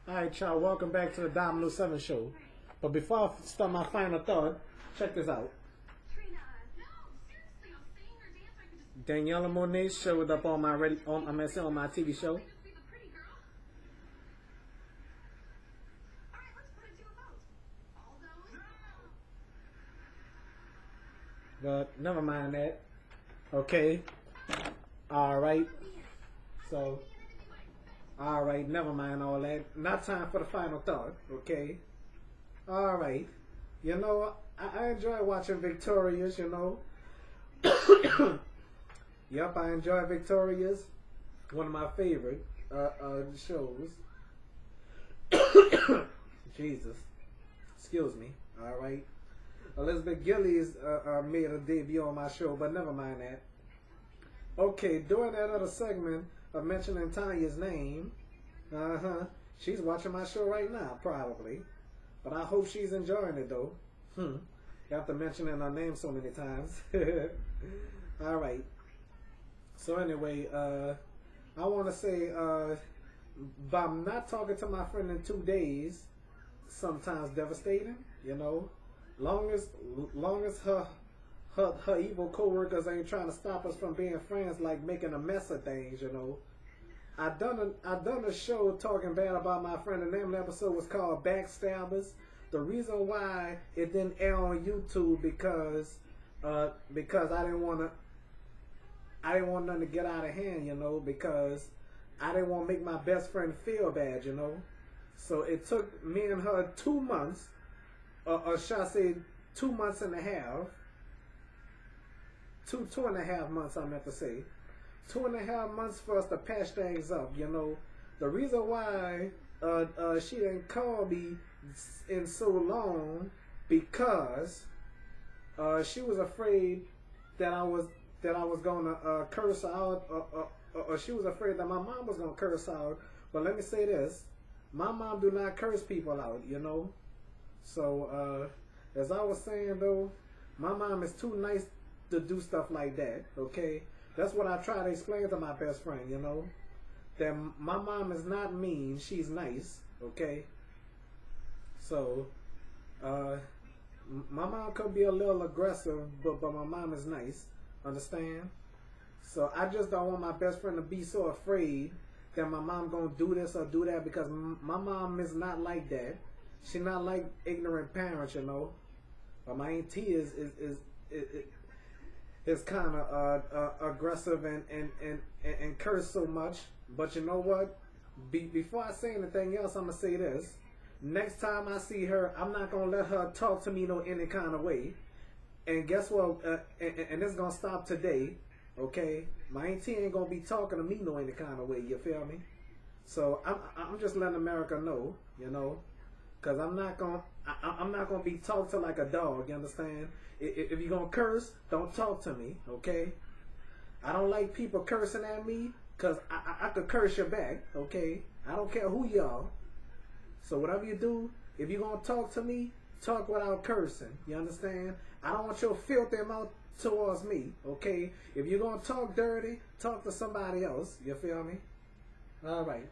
Alright, y'all, welcome back to the Domino 7 show. But before I start my final thought, check this out. Daniela Monet showed up on my on my TV show. But never mind that. Okay. Alright. So, alright, never mind all that. Not time for the final thought, okay? Alright. You know, I enjoy watching Victorious, you know. Yep, I enjoy Victorious. One of my favorite shows. Jesus. Excuse me. Alright. Elizabeth Gillies made a debut on my show, but never mind that. Okay, during that other segment of mentioning Tanya's name, she's watching my show right now, probably. But I hope she's enjoying it, though. After mentioning her name so many times. Alright. So anyway, I want to say, by not talking to my friend in 2 days, sometimes devastating, you know. Long as her evil co-workers ain't trying to stop us from being friends, like making a mess of things, you know. I done a show talking bad about my friend. The name of the episode was called Backstabbers. The reason why it didn't air on YouTube because I didn't want nothing to get out of hand, you know, because I didn't want to make my best friend feel bad, you know. So it took me and her 2 months, or shall I say 2 months and a half, two and a half months, I meant to say. 2.5 months for us to patch things up, you know. The reason why she didn't call me in so long because she was afraid that I was gonna curse her out, or she was afraid that my mom was gonna curse out. But let me say this: my mom do not curse people out, you know. So as I was saying though, my mom is too nice to do stuff like that, okay? That's what I try to explain to my best friend, you know? That my mom is not mean, she's nice, okay? So, my mom could be a little aggressive, but my mom is nice, understand? So, I just don't want my best friend to be so afraid that my mom gonna do this or do that, because my mom is not like that. She's not like ignorant parents, you know? But my auntie is kind of aggressive and curse so much. But you know what? Before I say anything else, I'm going to say this. Next time I see her, I'm not going to let her talk to me any kind of way. And guess what? And it's going to stop today, okay? My auntie ain't going to be talking to me any kind of way, you feel me? So I'm just letting America know, you know? Because I'm not gonna be talked to like a dog, you understand? If you're gonna curse, don't talk to me, okay? I don't like people cursing at me, because I could curse you back, okay? I don't care who y'all. So whatever you do, if you're gonna talk to me, talk without cursing, you understand? I don't want your filthy mouth towards me, okay? If you're gonna talk dirty, talk to somebody else, you feel me? Alright.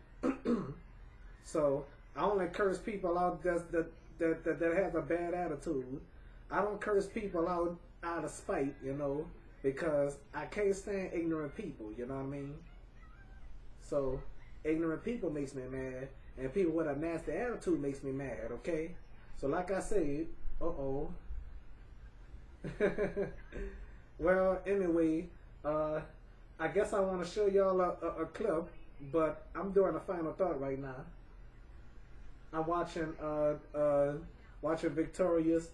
So I only curse people out that has a bad attitude. I don't curse people out of spite, you know, because I can't stand ignorant people, you know what I mean? So, ignorant people makes me mad, and people with a nasty attitude makes me mad, okay? So like I said, well, anyway, I guess I want to show y'all a clip, but I'm doing a final thought right now. I'm watching Victorious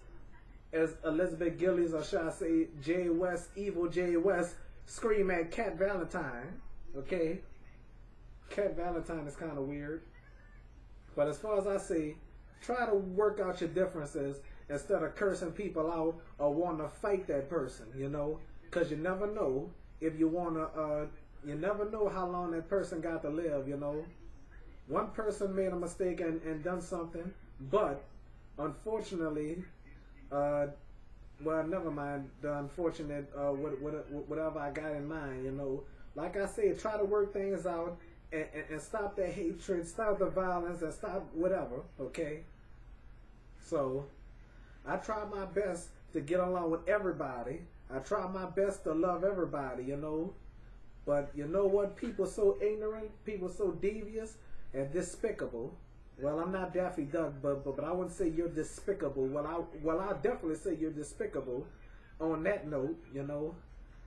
as Elizabeth Gillies, or should I say Jay West, evil Jay West, scream at Cat Valentine. Okay, Cat Valentine is kind of weird, but as far as I say, try to work out your differences instead of cursing people out or wanting to fight that person. You know, because you never know if you wanna. You never know how long that person got to live. You know. One person made a mistake and done something, but unfortunately, well, never mind the unfortunate, whatever I got in mind, you know. Like I said, try to work things out and stop the hatred, stop the violence, and stop whatever, okay? So, I try my best to get along with everybody. I try my best to love everybody, you know? But you know what? People so ignorant, people so devious and despicable. Well, I'm not Daffy Duck, but I wouldn't say you're despicable. I'll definitely say you're despicable on that note, you know?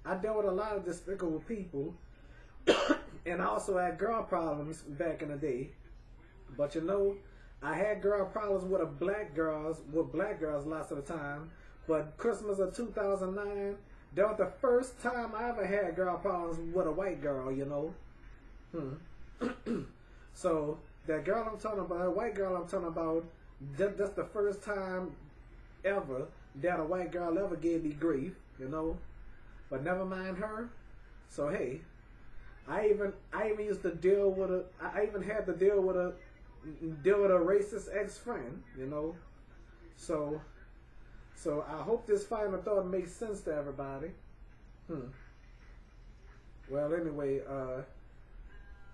I dealt with a lot of despicable people. And I also had girl problems back in the day. But you know, I had girl problems with black girls lots of the time. But Christmas of 2009, that was the first time I ever had girl problems with a white girl, you know. So that girl I'm talking about, that white girl I'm talking about, that's the first time ever that a white girl ever gave me grief, you know. But never mind her. So hey, I even used to deal with I even had to deal with a racist ex-friend, you know. So I hope this final thought makes sense to everybody. Well, anyway,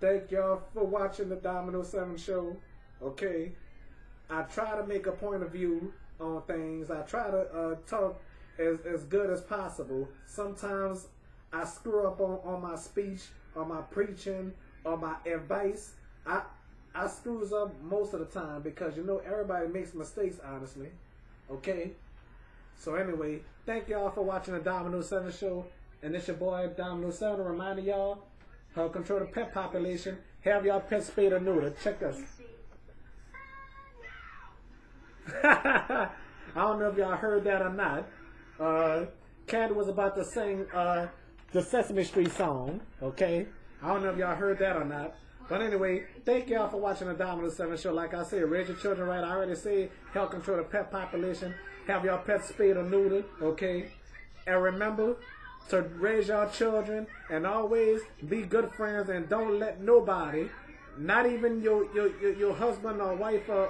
thank y'all for watching the Domino 7 show. Okay, I try to make a point of view on things. I try to talk as good as possible. Sometimes I screw up on my speech, or my preaching, or my advice. I screws up most of the time because, you know, everybody makes mistakes, honestly. Okay? So anyway, thank y'all for watching the Domino 7 show. And it's your boy, Domino 7, reminding y'all, help control the pet population. Have y'all pets spayed or neutered. Check this. I don't know if y'all heard that or not. Candy was about to sing the Sesame Street song, okay? I don't know if y'all heard that or not. But anyway, thank y'all for watching the Domino 7 show. Like I said, raise your children right. I already said, help control the pet population. Have y'all pets spayed or neutered, okay? And remember to raise your children and always be good friends and don't let nobody, not even your husband or wife or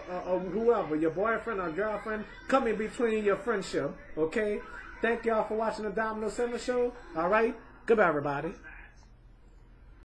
whoever, your boyfriend or girlfriend, come in between your friendship, okay? Thank y'all for watching the Domino 7 show. All right? Goodbye, everybody.